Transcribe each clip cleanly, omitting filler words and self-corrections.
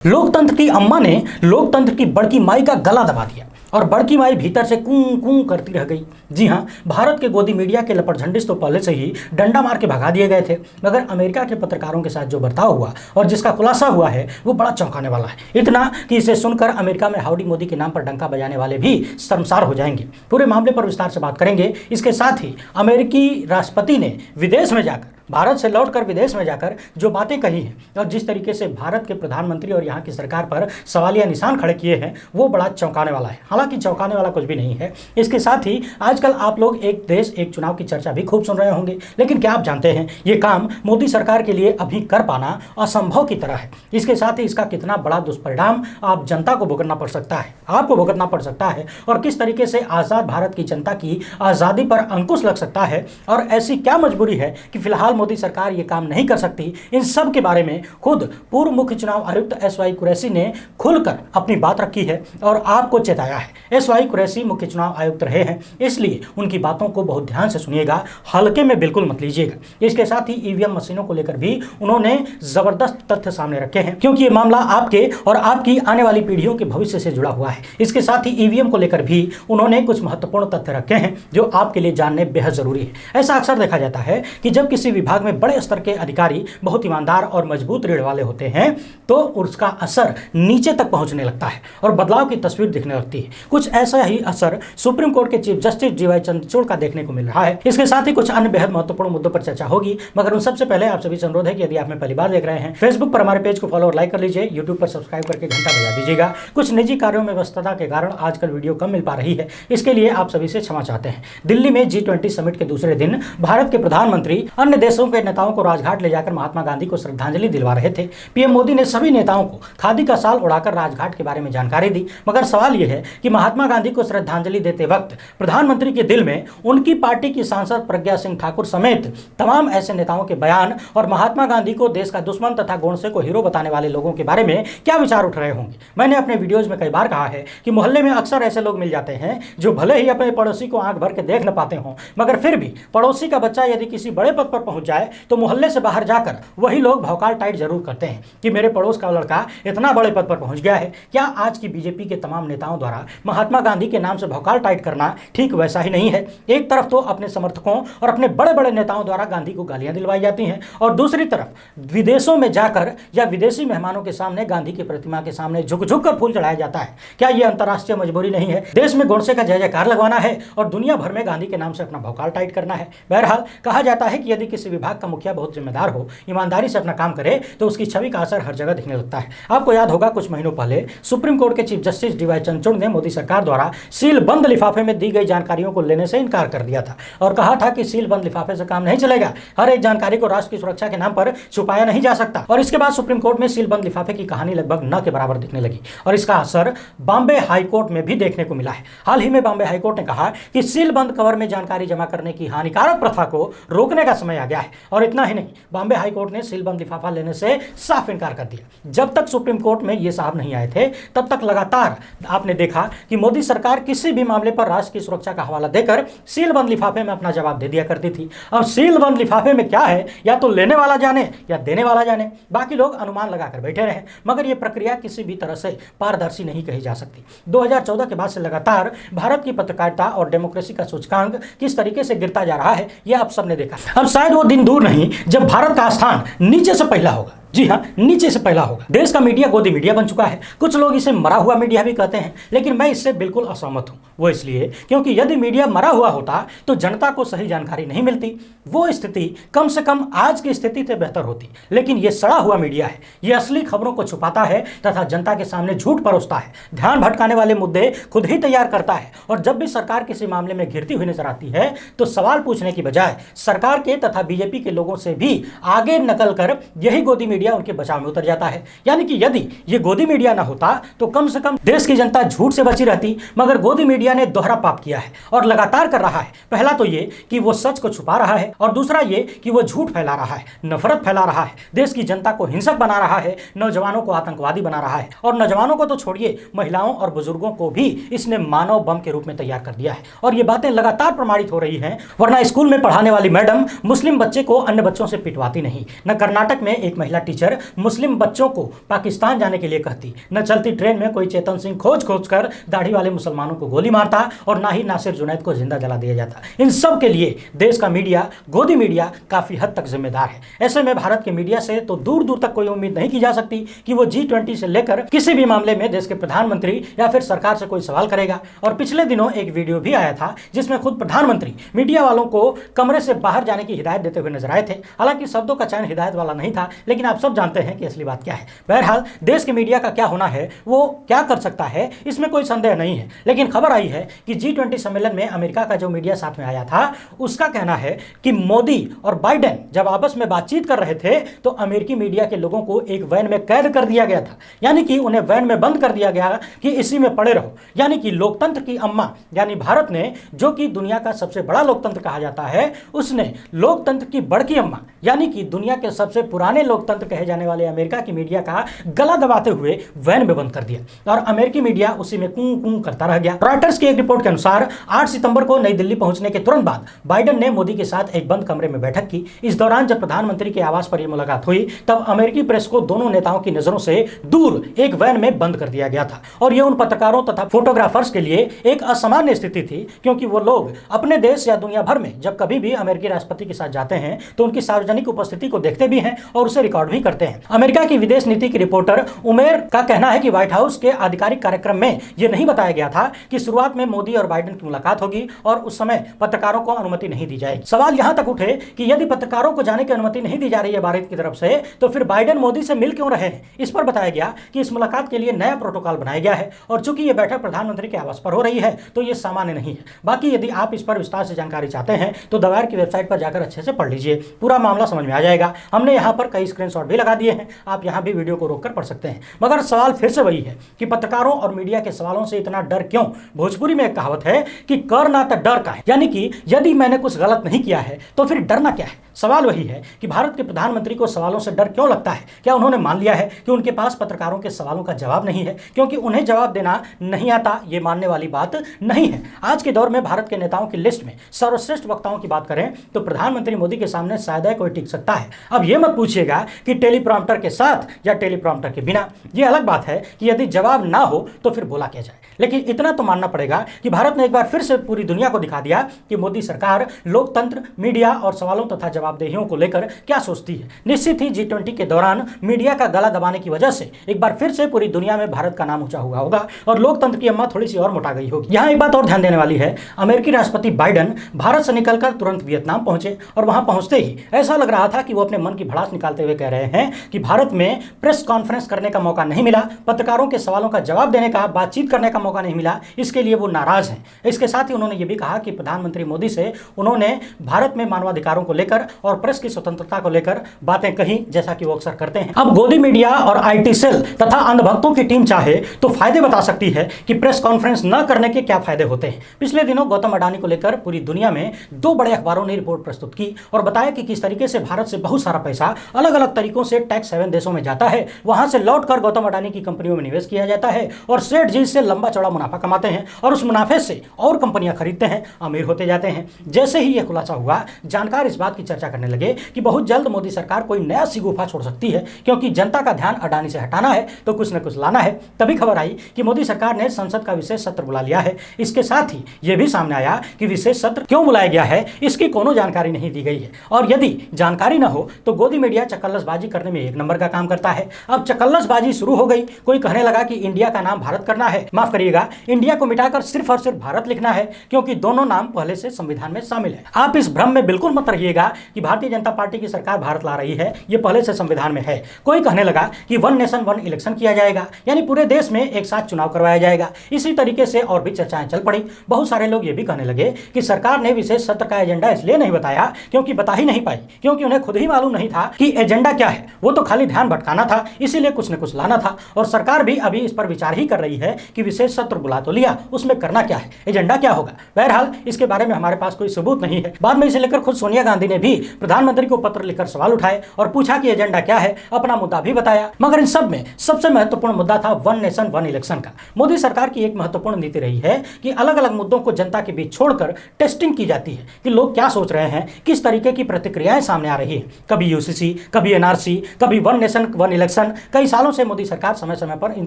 लोकतंत्र की अम्मा ने लोकतंत्र की बड़की माई का गला दबा दिया और बड़की माई भीतर से कूं कूं करती रह गई। जी हां, भारत के गोदी मीडिया के लपटझंडिस तो पहले से ही डंडा मार के भगा दिए गए थे, मगर अमेरिका के पत्रकारों के साथ जो बर्ताव हुआ और जिसका खुलासा हुआ है वो बड़ा चौंकाने वाला है। इतना कि इसे सुनकर अमेरिका में हाउडी मोदी के नाम पर डंका बजाने वाले भी शर्मसार हो जाएंगे। पूरे मामले पर विस्तार से बात करेंगे। इसके साथ ही अमेरिकी राष्ट्रपति ने विदेश में जाकर, भारत से लौटकर विदेश में जाकर जो बातें कही हैं और जिस तरीके से भारत के प्रधानमंत्री और यहाँ की सरकार पर सवालिया निशान खड़े किए हैं वो बड़ा चौंकाने वाला है। हालांकि चौंकाने वाला कुछ भी नहीं है। इसके साथ ही आजकल आप लोग एक देश एक चुनाव की चर्चा भी खूब सुन रहे होंगे, लेकिन क्या आप जानते हैं ये काम मोदी सरकार के लिए अभी कर पाना असंभव की तरह है। इसके साथ ही इसका कितना बड़ा दुष्परिणाम आप जनता को भुगतना पड़ सकता है, आपको भुगतना पड़ सकता है और किस तरीके से आज़ाद भारत की जनता की आज़ादी पर अंकुश लग सकता है और ऐसी क्या मजबूरी है कि फिलहाल मोदी सरकार ये काम नहीं कर सकती। इन सब के बारे में खुद पूर्व मुख्य चुनाव आयुक्त एसवाई कुरैशी ने खुलकर अपनी बात रखी है और आपको चेताया है। एसवाई कुरैशी मुख्य चुनाव आयुक्त रहे हैं, इसलिए उनकी बातों को बहुत ध्यान से सुनिएगा, हल्के में बिल्कुल मत लीजिएगा। इसके साथ ही ईवीएम मशीनों को लेकर भी उन्होंने जबरदस्त तथ्य सामने रखे हैं, क्योंकि ये मामला आपके और आपकी आने वाली पीढ़ियों के भविष्य से जुड़ा हुआ है। इसके साथ ही ईवीएम को लेकर भी उन्होंने कुछ महत्वपूर्ण तथ्य रखे हैं जो आपके लिए जानने बेहद जरूरी है। ऐसा अक्सर देखा जाता है कि जब किसी विभाग में बड़े स्तर के अधिकारी बहुत ईमानदार और मजबूत रीढ़ वाले होते हैं तो उसका असर नीचे तक पहुंचने लगता है और बदलाव की तस्वीर दिखने लगती है। कुछ ऐसा ही असर सुप्रीम कोर्ट के चीफ जस्टिस डीवाई चंद्रचूड़ का देखने को मिल रहा है। इसके साथ ही कुछ अन्य बेहद महत्वपूर्ण मुद्दों पर चर्चा होगी, मगर उन सबसे पहले आप सभी से अनुरोध है कि यदि आप पहली बार देख रहे हैं, फेसबुक पर हमारे पेज को फॉलो और लाइक कर लीजिए, यूट्यूब पर सब्सक्राइब करके घंटा बजा दीजिएगा। कुछ निजी कार्यों में व्यस्तता के कारण आजकल वीडियो कम मिल पा रही है, इसके लिए आप सभी से क्षमा चाहते हैं। दिल्ली में G20 समिट के दूसरे दिन भारत के प्रधानमंत्री अन्य देशों के नेताओं को राजघाट ले जाकर महात्मा गांधी को श्रद्धांजलि दिलवा रहे थे। पीएम मोदी ने सभी नेताओं को खादी का शाल उड़ाकर राजघाट के बारे में जानकारी दी, मगर सवाल यह है कि महात्मा गांधी को श्रद्धांजलि देते वक्त प्रधानमंत्री के दिल में उनकी पार्टी की सांसद प्रज्ञा सिंह ठाकुर समेत तमाम ऐसे नेताओं के बयान और महात्मा गांधी को देश का दुश्मन तथा गोडसे को हीरो बताने वाले लोगों के बारे में क्या विचार उठ रहे होंगे। मैंने अपने वीडियोज में कई बार कहा है कि मोहल्ले में अक्सर ऐसे लोग मिल जाते हैं जो भले ही अपने पड़ोसी को आंख भर के देख न पाते हों, मगर फिर भी पड़ोसी का बच्चा यदि किसी बड़े पद पर पहुंच जाए तो मोहल्ले से बाहर जाकर वही लोग भौकाल टाइट जरूर करते हैं कि मेरे पड़ोस का लड़का इतना बड़े पद पर पहुंच गया है। क्या आज की बीजेपी के तमाम नेताओं द्वारा महात्मा गांधी के नाम से भौकाल टाइट करना ठीक वैसा ही नहीं है? एक तरफ तो अपने समर्थकों और अपने बड़े बड़े नेताओं द्वारा गांधी को गालियां दिलवाई जाती हैं और दूसरी तरफ विदेशों में जाकर या विदेशी मेहमानों के सामने गांधी की प्रतिमा के सामने झुक झुक कर फूल चढ़ाया जाता है। क्या यह अंतर्राष्ट्रीय मजबूरी नहीं है? देश में गोडसे का जय जयकार लगवाना है और दुनिया भर में गांधी के नाम से अपना भौकाल टाइट करना है। बहरहाल कहा जाता है कि यदि किसी विभाग का मुखिया बहुत जिम्मेदार हो, ईमानदारी से अपना काम करे तो उसकी छवि का असर हर जगह दिखने लगता है। आपको याद होगा कुछ महीनों पहले सुप्रीम कोर्ट के चीफ जस्टिस डीवाई चंद्रचूड़ ने मोदी सरकार द्वारा सील बंद लिफाफे में दी गई जानकारियों को लेने से इनकार कर दिया था और कहा था कि सील बंद लिफाफे से काम नहीं चलेगा, हर एक जानकारी को राष्ट्र की सुरक्षा के नाम पर छुपाया नहीं जा सकता। और इसके बाद सुप्रीम कोर्ट में सील बंद लिफाफे की कहानी लगभग न के बराबर दिखने लगी और इसका असर बॉम्बे हाईकोर्ट में भी देखने को मिला है। हाल ही में बॉम्बे हाईकोर्ट ने कहा कि सील बंद कवर में जानकारी जमा करने की हानिकारक प्रथा को रोकने का समय आ गया है और इतना ही नहीं, बॉम्बे हाईकोर्ट ने सील बंद लिफाफा लेने से साफ इनकार कर दिया। जब तक सुप्रीम कोर्ट में ये साहब नहीं आए थे तब तक लगातार आपने देखा कि मोदी सरकार किसी भी मामले पर राष्ट्र की सुरक्षा का हवाला देकर सील बंद लिफाफे में अपना जवाब दे दिया करती थी। अब सील बंद लिफाफे में क्या है या तो लेने वाला जाने या देने वाला जाने, बाकी लोग अनुमान लगाकर बैठे रहे, मगर यह प्रक्रिया किसी भी तरह से पारदर्शी नहीं कही जा सकती। 2014 के बाद से लगातार भारत की पत्रकारिता और डेमोक्रेसी का सूचकांक किस तरीके से गिरता जा रहा है यह आप सबने देखा। अब शायद वो दिन दूर नहीं जब भारत का स्थान नीचे से पहला होगा। जी हाँ, नीचे से पहला होगा। देश का मीडिया गोदी मीडिया बन चुका है। कुछ लोग इसे मरा हुआ मीडिया भी कहते हैं, लेकिन मैं इससे बिल्कुल असहमत हूँ। वो इसलिए क्योंकि यदि मीडिया मरा हुआ होता तो जनता को सही जानकारी नहीं मिलती, वो स्थिति कम से कम आज की स्थिति से बेहतर होती। लेकिन ये सड़ा हुआ मीडिया है, ये असली खबरों को छुपाता है तथा जनता के सामने झूठ परोसता है, ध्यान भटकाने वाले मुद्दे खुद ही तैयार करता है और जब भी सरकार किसी मामले में घिरती हुई नजर आती है तो सवाल पूछने की बजाय सरकार के तथा बीजेपी के लोगों से भी आगे नकल कर यही गोदी मीडिया उनके बचाव में उतर जाता है। यानी कि यदि ये गोदी मीडिया ना होता तो कम से कम देश की जनता झूठ से बची रहती, मगर गोदी मीडिया ने दोहरा पाप किया है और लगातार कर रहा है। पहला तो ये कि वो सच को छुपा रहा है और दूसरा ये कि वो झूठ फैला रहा है, नफरत फैला रहा है, देश की जनता को हिंसक बना रहा है, नौजवानों को आतंकवादी बना रहा है और नौजवानों को तो छोड़िए, महिलाओं और बुजुर्गों को भी इसने मानव बम के रूप में तैयार कर दिया है और ये बातें लगातार प्रमाणित हो रही हैं। वरना स्कूल में पढ़ाने वाली मैडम मुस्लिम बच्चे को अन्य बच्चों से पिटवाती नहीं, न कर्नाटक में एक महिला टीचर मुस्लिम बच्चों को पाकिस्तान जाने के लिए कहती, न चलती ट्रेन में कोई चेतन सिंह खोज खोज कर दाढ़ी वाले मुसलमानों को गोली मारता और ना ही नासिर जुनैद को जिंदा जला दिया जाता। इन सब के लिए देश का मीडिया, गोदी मीडिया काफी हद तक जिम्मेदार है। ऐसे में भारत के मीडिया से तो दूर दूर तक कोई उम्मीद नहीं की जा सकती कि वो G20 से लेकर किसी भी मामले में देश के प्रधानमंत्री या फिर सरकार से कोई सवाल करेगा। और पिछले दिनों एक वीडियो भी आया था जिसमें खुद प्रधानमंत्री मीडिया वालों को कमरे से बाहर जाने की हिदायत देते हुए नजर आए थे। हालांकि शब्दों का चयन हिदायत वाला नहीं था, लेकिन आप सब जानते हैं कि असली बात क्या है। बहरहाल देश के मीडिया का क्या होना है, वो क्या कर सकता है, इसमें कोई संदेह नहीं है। लेकिन खबर आई है कि G20 सम्मेलन में अमेरिका का जो मीडिया साथ में आया था उसका कहना है कि मोदी और बाइडेन जब आपस में बातचीत कर रहे थे तो अमेरिकी मीडिया के लोगों को एक वैन में कैद कर दिया गया था, यानी कि उन्हें वैन में बंद कर दिया गया कि इसी में पड़े रहो। यानी कि लोकतंत्र की अम्मा यानी भारत ने, जो कि दुनिया का सबसे बड़ा लोकतंत्र कहा जाता है, उसने लोकतंत्र की बड़की अम्मा यानी कि दुनिया के सबसे पुराने लोकतंत्र कहे जाने वाले अमेरिका की मीडिया का गला दबाते हुए वैन में बंद कर दिया और अमेरिकी मीडिया उसी में कूं कूं करता रह गया। रॉयटर्स की एक रिपोर्ट के अनुसार 8 सितंबर को नई दिल्ली पहुंचने के तुरंत बाद बाइडेन ने मोदी के साथ एक बंद कमरे में बैठक की। इस दौरान जब प्रधानमंत्री के आवास पर यह मुलाकात हुई तब अमेरिकी प्रेस को दोनों नेताओं की नजरों से दूर एक वैन में बंद कर दिया गया था और यह उन पत्रकारों तथा फोटोग्राफर्स के लिए एक असामान्य स्थिति थी, क्योंकि वो लोग अपने देश या दुनिया भर में जब कभी भी अमेरिकी राष्ट्रपति के साथ जाते हैं तो उनकी सार्वजनिक उपस्थिति को देखते भी हैं और उसे रिकॉर्ड भी करते हैं। अमेरिका की विदेश नीति की रिपोर्टर उमेर का कहना है कि व्हाइट हाउस के आधिकारिक कार्यक्रम में यह नहीं बताया गया था कि शुरुआत में मोदी और बाइडेन की मुलाकात होगी और उस समय पत्रकारों को अनुमति नहीं दी जाएगी। सवाल यहां तक उठे कि यदि पत्रकारों को जाने की अनुमति नहीं दी जा रही है भारत की तरफ से, तो फिर बाइडेन मोदी से मिल क्यों रहे हैं। इस पर बताया गया कि इस मुलाकात के लिए नया प्रोटोकॉल बनाया गया है और चूंकि यह बैठक प्रधानमंत्री के आवास पर हो रही है तो यह सामान्य नहीं है। बाकी यदि आप इस पर विस्तार से जानकारी चाहते हैं तो दवायर की वेबसाइट पर जाकर अच्छे से पढ़ लीजिए, पूरा मामला समझ में आ जाएगा। हमने यहाँ पर कई स्क्रीनशॉट भी लगा दिए हैं, आप यहाँ भी वीडियो को रोककर पढ़ सकते हैं। मगर सवाल फिर से वही है कि पत्रकारों और मीडिया के सवालों से इतना डर क्यों। भोजपुरी में एक कहावत है कि कर ना तो डर का है, यानी कि यदि मैंने कुछ गलत नहीं किया है तो फिर डरना क्या है। सवाल वही है कि भारत के प्रधानमंत्री को सवालों से डर क्यों लगता है। क्या उन्होंने मान लिया है कि उनके पास पत्रकारों के सवालों का जवाब नहीं है, क्योंकि उन्हें जवाब देना नहीं आता। ये मानने वाली बात नहीं है। आज के दौर में भारत के नेताओं की लिस्ट में सर्वश्रेष्ठ वक्ताओं की बात करें तो प्रधानमंत्री मोदी के सामने शायद ही कोई टिक सकता है। अब यह मत पूछिएगा कि टेलीप्रॉम्प्टर के साथ या टेलीप्रॉम्प्टर के बिना। यह अलग बात है कि यदि जवाब ना हो तो फिर बोला क्या जाए, लेकिन इतना तो मानना पड़ेगा कि भारत ने एक बार फिर से पूरी दुनिया को दिखा दिया कि मोदी सरकार लोकतंत्र, मीडिया और सवालों तथा जवाबदेहियों को लेकर क्या सोचती है। निश्चित ही G20 के दौरान मीडिया का गला दबाने की वजह से एक बार फिर से पूरी दुनिया में भारत का नाम ऊंचा हुआ होगा और लोकतंत्र की अम्मा थोड़ी सी और मोटा गई होगी। यहाँ एक बात और ध्यान देने वाली है, अमेरिकी राष्ट्रपति बाइडेन भारत से निकलकर तुरंत वियतनाम पहुंचे और वहां पहुंचते ही ऐसा लग रहा था कि वो अपने मन की भड़ास निकालते हुए कह रहे हैं कि भारत में प्रेस कॉन्फ्रेंस करने का मौका नहीं मिला, पत्रकारों के सवालों का जवाब देने का, बातचीत करने का मौका नहीं मिला, इसके लिए वो नाराज हैं। इसके साथ ही उन्होंने ये भी कहा कि प्रधानमंत्री मोदी से उन्होंने भारत में मानवाधिकारों को लेकर और प्रेस की स्वतंत्रता को लेकर बातें कही, जैसा कि वो अक्सर करते हैं। अब गोदी मीडिया और IT सेल तथा अंधभक्तों की टीम चाहे तो फायदे बता सकती है कि प्रेस कॉन्फ्रेंस न करने के क्या फायदे होते हैं। पिछले दिनों गौतम अडानी को लेकर पूरी दुनिया में 2 बड़े अखबारों ने रिपोर्ट प्रस्तुत की और बताया कि किस तरीके से भारत से बहुत सारा पैसा अलग अलग तरीकों से टैक्स हेवन देशों में जाता है, वहां से लौटकर गौतम अडानी की कंपनियों में निवेश किया जाता है और सेठ जी से लंबा चौड़ा मुनाफा कमाते हैं और उस मुनाफे से और कंपनियां खरीदते हैं, अमीर होते जाते हैं। जैसे ही यह खुलासा हुआ, जानकार इस बात की चर्चा करने लगे कि बहुत जल्द मोदी सरकार कोई नया सिगुफा छोड़ सकती है, क्योंकि जनता का ध्यान अडानी से हटाना है तो कुछ न कुछ लाना है। तभी खबर आई कि मोदी सरकार ने संसद का विशेष सत्र बुला लिया है। इसके साथ ही यह भी सामने आया कि विशेष सत्र क्यों बुलाया गया है, इसकी कोनो जानकारी नहीं दी गई है और यदि जानकारी न हो तो गोदी मीडिया चकल्लसबाजी करने में 1 नंबर का काम करता है। अब चकल्लसबाजी शुरू हो गई। कोई कहने लगा कि इंडिया का नाम भारत करना है, माफ करिएगा, इंडिया को मिटाकर सिर्फ और सिर्फ भारत लिखना है, क्योंकि दोनों नाम पहले से संविधान में शामिल है। आप इस भ्रम में बिल्कुल मत रहिएगा कि भारतीय जनता पार्टी की सरकार भारत ला रही है, ये पहले से संविधान में है। कोई कहने लगा कि 1 नेशन 1 इलेक्शन किया जाएगा, यानी पूरे देश में एक साथ चुनाव करवाया जाएगा। इसी तरीके से और भी चर्चाएं चल पड़ी। बहुत सारे लोग ये भी कहने लगे कि सरकार ने विशेष सत्र का एजेंडा इसलिए नहीं बताया क्योंकि बता ही नहीं पाई, क्योंकि उन्हें खुद ही मालूम नहीं था कि एजेंडा क्या है। वो तो खाली ध्यान भटकाना था, इसीलिए कुछ न कुछ लाना था और सरकार भी अभी इस पर विचार ही कर रही है कि विशेष सत्र बुला तो लिया, उसमें करना क्या है, एजेंडा क्या होगा। बहरहाल इसके बारे में हमारे पास कोई सबूत नहीं है। बाद में इसे लेकर खुद सोनिया गांधी ने भी प्रधानमंत्री को पत्र लिखकर सवाल उठाए और पूछा कि एजेंडा क्या है, अपना मुद्दा भी बताया। मगर इन सब में सबसे महत्वपूर्ण मुद्दा था वन नेशन वन इलेक्शन का। मोदी सरकार की एक महत्वपूर्ण नीति रही है कि अलग अलग मुद्दों को जनता के बीच छोड़कर टेस्टिंग की जाती है कि लोग क्या सोच रहे हैं, किस तरीके की प्रतिक्रियाएं सामने आ रही है। कभी यूसीसी, कभी एनआरसी, कभी वन नेशन वन इलेक्शन। कई सालों से मोदी सरकार समय समय पर इन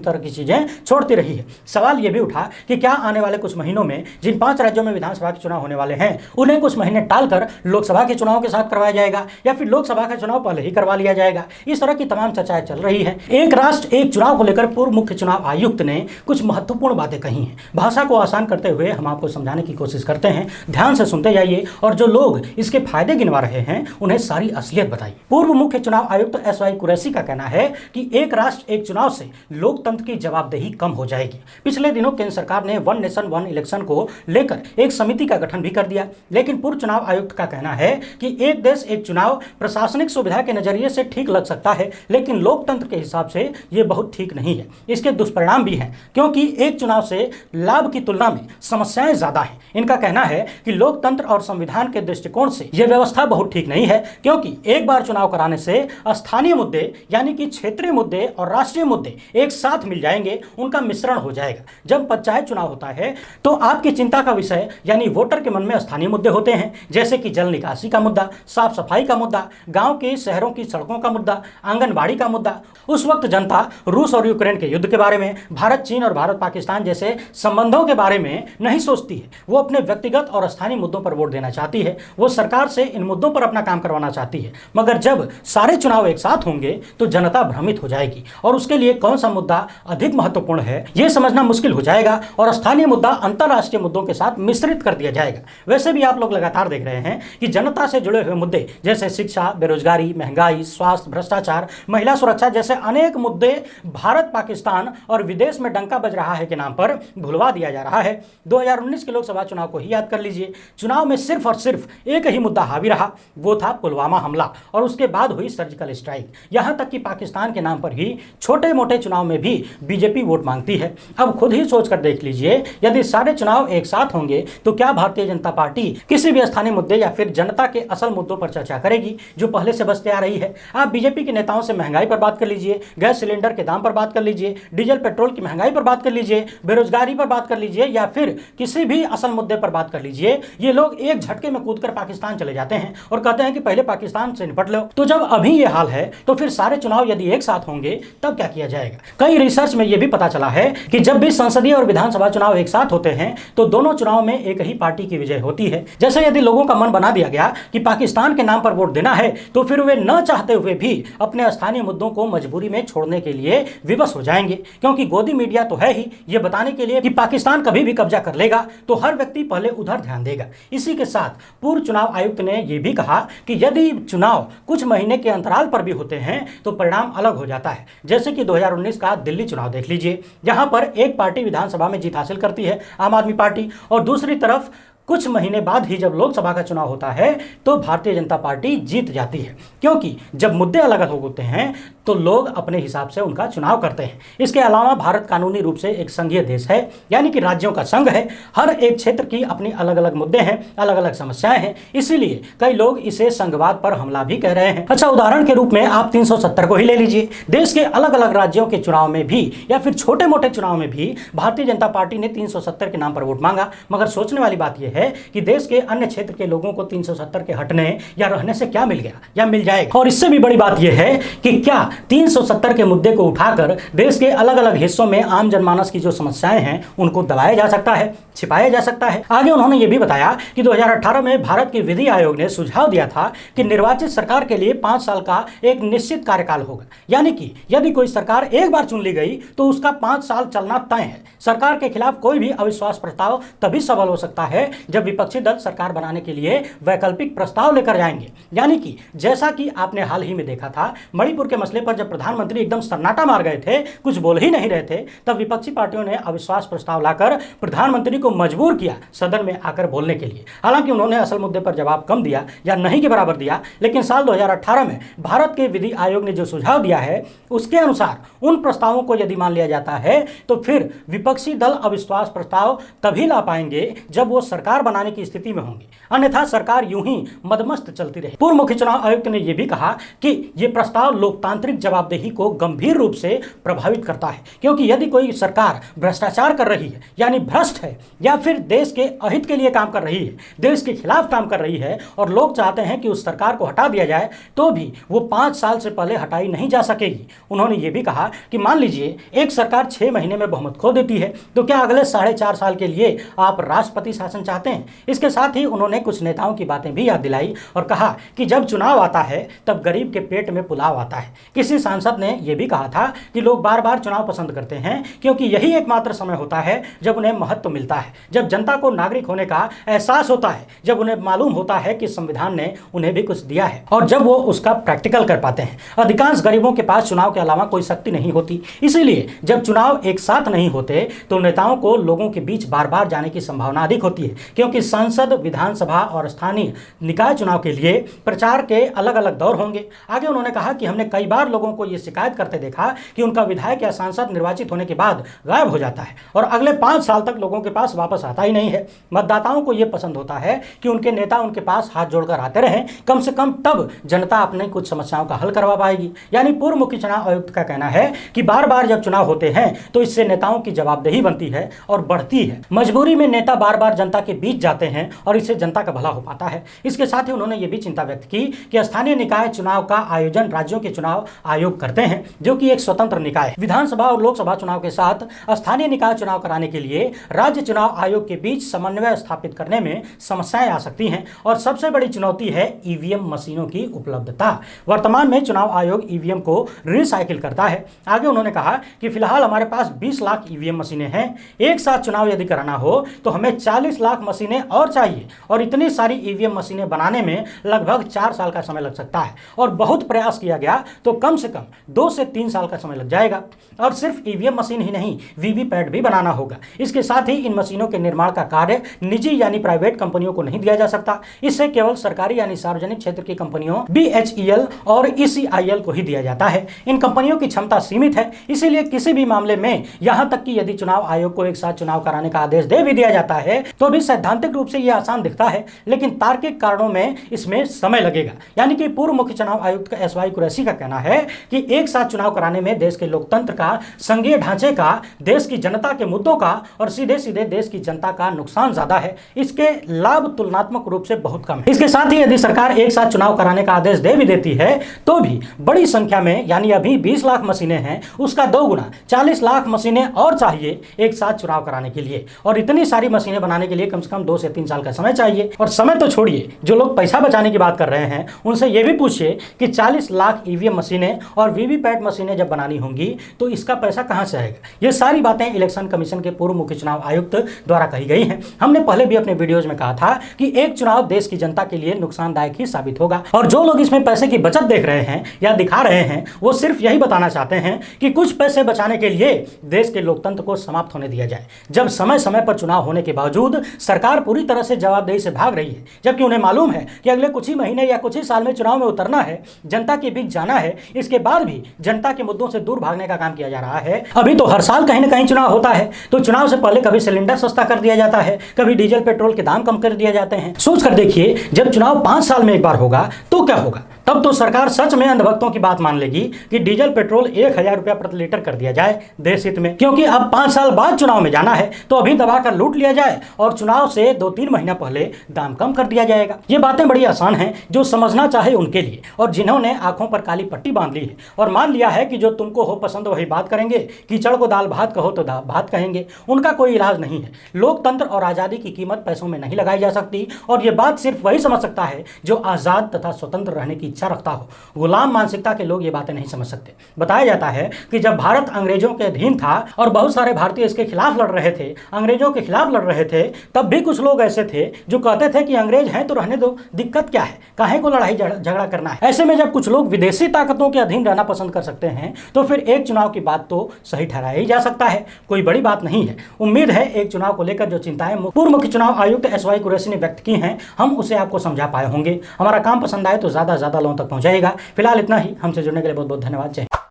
तरह की चीजें छोड़ती रही है। सवाल यह भी उठा कि क्या आने वाले कुछ महीनों में जिन 5 राज्यों में विधानसभा के चुनाव होने वाले हैं उन्हें कुछ महीने टालकर लोकसभा के चुनाव के साथ करवाया जाएगा या फिर लोकसभा का चुनाव पहले ही करवा लिया जाएगा। इस तरह की तमाम चर्चाएं चल रही है। एक राष्ट्र एक चुनाव को लेकर पूर्व मुख्य चुनाव आयुक्त ने कुछ महत्वपूर्ण बातें कही हैं। भाषा को आसान करते हुए हम आपको समझाने की कोशिश करते हैं, ध्यान से सुनते जाइए और जो लोग इसके फायदे गिनवा रहे हैं उन्हें सारी असलियत बताइए। पूर्व मुख्य चुनाव आयुक्त एसवाई कुरैशी का कहना है कि एक राष्ट्र एक चुनाव से लोकतंत्र की जवाबदेही कम हो जाएगी। पिछले दिनों केंद्र सरकार ने वन नेशन वन इलेक्शन को लेकर एक समिति का गठन भी कर दिया, लेकिन पूर्व चुनाव आयुक्त का कहना है कि एक देश एक चुनाव प्रशासनिक सुविधा के नजरिए से ठीक लग सकता है, लेकिन लोकतंत्र के हिसाब से यह बहुत ठीक नहीं है। इसके दुष्परिणाम भी हैं, क्योंकि एक चुनाव से लाभ की तुलना में समस्याएं ज्यादा हैं। इनका कहना है कि लोकतंत्र और संविधान के दृष्टिकोण से यह व्यवस्था बहुत ठीक नहीं है, क्योंकि एक बार चुनाव कराने से स्थानीय मुद्दे यानी कि क्षेत्रीय मुद्दे और राष्ट्रीय मुद्दे एक साथ मिल जाएंगे, उनका मिश्रण हो जाएगा। जब पंचायत चुनाव होता है तो आपकी चिंता का विषय यानी वोटर के मन में स्थानीय मुद्दे होते हैं, जैसे कि जल निकासी का मुद्दा, साफ सफाई का मुद्दा, गांव के शहरों की सड़कों का मुद्दा, आंगनबाड़ी का मुद्दा। उस वक्त जनता रूस और यूक्रेन के युद्ध के बारे में, भारत चीन और भारत पाकिस्तान जैसे संबंधों के बारे में नहीं सोचती है। वो अपने व्यक्तिगत और स्थानीय मुद्दों पर वोट देना चाहती है। वो सरकार से इन मुद्दों पर अपना काम करवाना चाहती है। मगर जब सारे चुनाव एक साथ होंगे तो जनता भ्रमित हो जाएगी और उसके लिए कौन सा मुद्दा अधिक महत्वपूर्ण है यह समझना मुश्किल हो जाएगा और स्थानीय मुद्दा अंतर्राष्ट्रीय मुद्दों के साथ मिश्रित कर दिया जाएगा। वैसे भी आप लोग लगातार देख रहे हैं कि जनता से जुड़े हुए मुद्दे जैसे शिक्षा, बेरोजगारी, महंगाई, स्वास्थ्य, भ्रष्टाचार, महिला सुरक्षा जैसे अनेक मुद्दे भारत, पाकिस्तान और विदेश में डंका बज रहा है के नाम पर भुलवा दिया जा रहा है। 2019 के लोकसभा चुनाव को ही याद कर लीजिए। चुनाव में सिर्फ और सिर्फ एक ही मुद्दा हावी रहा, वो था पुलवामा हमला और उसके बाद हुई सर्जिकल स्ट्राइक। यहां तक कि पाकिस्तान के नाम पर ही छोटे मोटे चुनाव में भी बीजेपी वोट मांगती है। अब खुद ही सोचकर देख लीजिए, यदि सारे चुनाव एक साथ होंगे तो क्या भारतीय जनता पार्टी किसी भी स्थानीय मुद्दे या फिर जनता के असल मुद्दों पर चर्चा करेगी जो पहले से बचते आ रही है? आप बीजेपी के नेताओं से महंगाई पर बात कर लीजिए, गैस सिलेंडर के दाम पर बात कर लीजिए, डीजल पेट्रोल की महंगाई पर बात कर लीजिए, बेरोजगारी पर बात कर लीजिए या फिर किसी भी असल मुद्दे पर बात कर लीजिए, ये लोग एक झटके में कूदकर पाकिस्तान चले जाते हैं और कहते हैं कि पहले पाकिस्तान से निपट लो। तो जब अभी ये हाल है तो फिर सारे चुनाव यदि एक साथ होंगे तब क्या किया जाएगा? कई रिसर्च में यह भी पता चला है कि जब भी संसदीय और विधानसभा चुनाव एक साथ होते हैं तो दोनों चुनाव में एक ही पार्टी की विजय होती है। जैसे यदि लोगों का मन बना दिया गया कि पाकिस्तान के नाम पर वोट देना है तो फिर वे न चाहते हुए भी अपने स्थानीय मुद्दों को मजबूरी में छोड़ने के लिए विवश हो जाएंगे, क्योंकि गोदी मीडिया तो है ही ये बताने के लिए कि पाकिस्तान कभी भी कब्जा कर लेगा तो हर व्यक्ति पहले उधर ध्यान देगा। इसी के साथ पूर्व चुनाव आयुक्त ने यह भी कहा कि यदि चुनाव कुछ महीने के अंतराल पर भी होते हैं तो परिणाम अलग हो जाता है। जैसे कि 2019 का दिल्ली चुनाव देख लीजिए, जहां पर एक पार्टी विधानसभा में जीत हासिल करती है, आम आदमी पार्टी, और दूसरी तरफ कुछ महीने बाद ही जब लोकसभा का चुनाव होता है तो भारतीय जनता पार्टी जीत जाती है, क्योंकि जब मुद्दे अलग अलग होते हैं तो लोग अपने हिसाब से उनका चुनाव करते हैं। इसके अलावा भारत कानूनी रूप से एक संघीय देश है, यानी कि राज्यों का संघ है। हर एक क्षेत्र की अपनी अलग अलग मुद्दे हैं, अलग अलग समस्याएं हैं, इसीलिए कई लोग इसे संघवाद पर हमला भी कह रहे हैं। अच्छा, उदाहरण के रूप में आप 370 को ही ले लीजिए। देश के अलग अलग राज्यों के चुनाव में भी या फिर छोटे मोटे चुनाव में भी भारतीय जनता पार्टी ने 370 के नाम पर वोट मांगा, मगर सोचने वाली बात यह है कि देश के अन्य क्षेत्र के लोगों को 370 के हटने या रहने से क्या मिल गया या मिल जाएगा। और इससे भी बड़ी बात यह है कि क्या 370 के मुद्दे को उठाकर देश के अलग अलग हिस्सों में आम जनमानस की जो समस्याएं हैं उनको दबाया जा सकता है, छिपाया जा सकता है। आगे उन्होंने ये भी बताया कि 2018 में भारत के विधि आयोग ने सुझाव दिया था कि निर्वाचित सरकार के लिए 5 साल का एक निश्चित कार्यकाल होगा, यानी कि यदि कोई सरकार एक बार चुन ली गई तो उसका 5 साल चलना तय है। सरकार के खिलाफ कोई भी अविश्वास प्रस्ताव तभी सफल हो सकता है जब विपक्षी दल सरकार बनाने के लिए वैकल्पिक प्रस्ताव लेकर जाएंगे। यानी कि जैसा कि आपने हाल ही में देखा था, मणिपुर के मसले पर जब प्रधानमंत्री एकदम सन्नाटा मार गए थे, कुछ बोल ही नहीं रहे थे, तब विपक्षी पार्टियों ने अविश्वास प्रस्ताव लाकर प्रधानमंत्री को मजबूर किया सदन में आकर बोलने के लिए। हालांकि उन्होंने असल मुद्दे पर जवाब कम दिया या नहीं के बराबर दिया, लेकिन साल 2018 में भारत के विधि आयोग ने जो सुझाव दिया है उसके अनुसार उन प्रस्तावों को यदि मान लिया जाता है तो फिर विपक्षी दल अविश्वास प्रस्ताव तभी ला पाएंगे जब वो सरकार सरकार बनाने की स्थिति में होंगे, अन्यथा सरकार यूं ही मदमस्त चलती रही। पूर्व मुख्य चुनाव आयुक्त ने यह भी कहा कि यह प्रस्ताव लोकतांत्रिक जवाबदेही को गंभीर रूप से प्रभावित करता है, क्योंकि यदि कोई सरकार भ्रष्टाचार कर रही है, यानी भ्रष्ट है, या फिर देश के अहित के लिए काम कर रही है, देश के खिलाफ काम कर रही है, और लोग चाहते हैं कि उस सरकार को हटा दिया जाए, तो भी वो 5 साल से पहले हटाई नहीं जा सकेगी। उन्होंने ये भी कहा कि मान लीजिए एक सरकार 6 महीने में बहुमत खो देती है, तो क्या अगले 4.5 साल के लिए आप राष्ट्रपति शासन चाहते हैं? इसके साथ ही उन्होंने कुछ नेताओं की बातें भी याद दिलाई और कहा कि जब चुनाव आता है तब गरीब के पेट में पुलाव आता है। किसी सांसद ने यह भी कहा था कि लोग बार बार चुनाव पसंद करते हैं क्योंकि यही एकमात्र समय होता है जब उन्हें महत्व मिलता है, जब जनता को नागरिक होने का एहसास होता है, जब उन्हें मालूम होता है कि संविधान ने उन्हें भी कुछ दिया है और जब वो उसका प्रैक्टिकल कर पाते हैं। अधिकांश गरीबों के पास चुनाव के अलावा कोई शक्ति नहीं होती, इसीलिए जब चुनाव एक साथ नहीं होते तो नेताओं को लोगों के बीच बार बार जाने की संभावना अधिक होती है, क्योंकि संसद, विधानसभा और स्थानीय निकाय चुनाव के लिए प्रचार के अलग अलग दौर होंगे। आगे उन्होंने कहा कि हमने कई बार लोगों को यह शिकायत करते देखा कि उनका विधायक या सांसद निर्वाचित होने के बाद गायब हो जाता है और अगले 5 साल तक लोगों के पास वापस आता ही नहीं है। मतदाताओं को यह पसंद होता है कि उनके नेता उनके पास हाथ जोड़कर आते रहें, कम से कम तब जनता अपने कुछ समस्याओं का हल करवा पाएगी। यानी पूर्व मुख्य चुनाव आयुक्त का कहना है कि बार बार जब चुनाव होते हैं तो इससे नेताओं की जवाबदेही बनती है और बढ़ती है। मजबूरी में नेता बार बार जनता के बीच जाते हैं और इससे जनता का भला हो पाता है। इसके साथ ही उन्होंने ये भी चिंता व्यक्त की कि स्थानीय निकाय चुनाव का आयोजन राज्यों के चुनाव आयोग करते हैं, जो कि एक स्वतंत्र निकाय है। विधानसभा और लोकसभा चुनाव के साथ स्थानीय निकाय चुनाव कराने के लिए राज्य चुनाव आयोग के बीच समन्वय स्थापित करने में समस्याएं आ सकती हैं और सबसे बड़ी चुनौती है ईवीएम मशीनों की उपलब्धता। वर्तमान में चुनाव आयोग ईवीएम को रिसाइकिल करता है। आगे उन्होंने कहा कि फिलहाल हमारे पास 20 लाख ईवीएम मशीनें हैं। एक साथ चुनाव यदि कराना हो तो हमें 40 लाख मशीनें और चाहिए और इतनी सारी ईवीएम मशीनें बनाने में लगभग 4 साल का समय लग सकता है और बहुत प्रयास किया गया तो कम से कम 2 से 3 साल का समय लग जाएगा। और सिर्फ ईवीएम मशीन ही नहीं, वीवीपैट भी बनाना होगा। इसके साथ ही इन मशीनों के निर्माण का कार्य निजी यानी प्राइवेट कंपनियों को नहीं दिया जा सकता, इससे केवल सरकारी यानी सार्वजनिक क्षेत्र की कंपनियों BHEL और ECIL को ही दिया जाता है। इन कंपनियों की क्षमता सीमित है, इसीलिए किसी भी मामले में यहां तक कि यदि चुनाव आयोग को एक साथ चुनाव कराने का आदेश दे भी दिया जाता है तो भी सैद्धांतिक रूप से यह आसान दिखता है, लेकिन तार्किक कारणों में इसमें समय लगेगा। यानी कि पूर्व मुख्य चुनाव आयुक्त SY कुरैशी का कहना है कि एक साथ चुनाव कराने में देश के लोकतंत्र का, संघीय ढांचे का, देश की जनता के मुद्दों का और सीधे सीधे देश की जनता का नुकसान ज्यादा है। इसके लाभ तुलनात्मक रूप से बहुत कम है। इसके साथ ही यदि सरकार एक साथ चुनाव कराने का आदेश दे भी देती है तो भी बड़ी संख्या में, यानी अभी 20 लाख मशीनें हैं, उसका 2 गुना 40 लाख मशीनें और चाहिए एक साथ चुनाव कराने के लिए। और इतनी सारी मशीनें बनाने के लिए कम से कम 2 से 3 साल का समय चाहिए। और समय तो छोड़िए, जो लोग पैसा बचाने की बात कर रहे हैं उनसे यह भी पूछिए कि 40 लाख ईवीएम मशीनें और वीवीपैट मशीनें जब बनानी होंगी तो इसका पैसा कहां से आएगा। ये सारी बातें इलेक्शन कमीशन के पूर्व मुख्य चुनाव आयुक्त द्वारा कही गई हैं। हमने पहले भी अपने वीडियोज में कहा था कि एक चुनाव देश की जनता के लिए नुकसानदायक ही साबित होगा और जो लोग इसमें पैसे की बचत देख रहे हैं या दिखा रहे हैं वो सिर्फ यही बताना चाहते हैं कि कुछ पैसे बचाने के लिए देश के लोकतंत्र को समाप्त होने दिया जाए। जब समय समय पर चुनाव होने के बावजूद सरकार पूरी तरह से जवाबदेही से भाग रही है, जबकि उन्हें मालूम है कि अगले कुछ ही महीने या कुछ ही साल में चुनाव में उतरना है, जनता के बीच जाना है, इसके बाद भी जनता के मुद्दों से दूर भागने का काम किया जा रहा है। अभी तो हर साल कहीं ना कहीं चुनाव होता है, तो चुनाव से पहले कभी सिलेंडर सस्ता कर दिया जाता है, कभी डीजल पेट्रोल के दाम कम कर दिए जाते हैं। सोच कर देखिए, जब चुनाव 5 साल में एक बार होगा तो क्या होगा। तब तो सरकार सच में अंधभक्तों की बात मान लेगी कि डीजल पेट्रोल 1000 रुपया प्रति लीटर कर दिया जाए देश हित में, क्योंकि अब 5 साल बाद चुनाव में जाना है तो अभी दबा कर लूट लिया जाए और चुनाव से 2-3 महीना पहले दाम कम कर दिया जाएगा। ये बातें बड़ी आसान हैं, जो समझना चाहे उनके लिए, और जिन्होंने आंखों पर काली पट्टी बांध ली है और मान लिया है कि जो तुमको हो पसंद वही बात करेंगे, कीचड़ को दाल भात कहो तो भात कहेंगे, उनका कोई इलाज नहीं है। लोकतंत्र और आज़ादी की कीमत पैसों में नहीं लगाई जा सकती और ये बात सिर्फ वही समझ सकता है जो आज़ाद तथा स्वतंत्र रहने की इच्छा रखता हो। गुलाम मानसिकता के लोग ये बातें नहीं समझ सकते। बताया जाता है कि जब भारत अंग्रेजों के अधीन था और बहुत सारे भारतीय इसके खिलाफ लड़ रहे थे, अंग्रेजों के खिलाफ लड़ रहे थे, तब भी कुछ लोग ऐसे थे जो कहते थे कि अंग्रेज हैं तो रहने दो, दिक्कत क्या है, काहे को लड़ाई झगड़ा करना है। ऐसे में जब कुछ लोग विदेशी ताकतों के अधीन रहना पसंद कर सकते हैं तो फिर एक चुनाव की बात तो सही ठहराया ही जा सकता है, कोई बड़ी बात नहीं है। उम्मीद है एक चुनाव को लेकर जो चिंताएं पूर्व मुख्य चुनाव आयुक्त SY कुरैशी ने व्यक्त की हैं, हम उसे आपको समझा पाए होंगे। हमारा काम पसंद आए तो ज्यादा लोगों तक पहुंचाएगा। फिलहाल इतना ही। हमसे जुड़ने के लिए बहुत बहुत धन्यवाद। जय हिंद।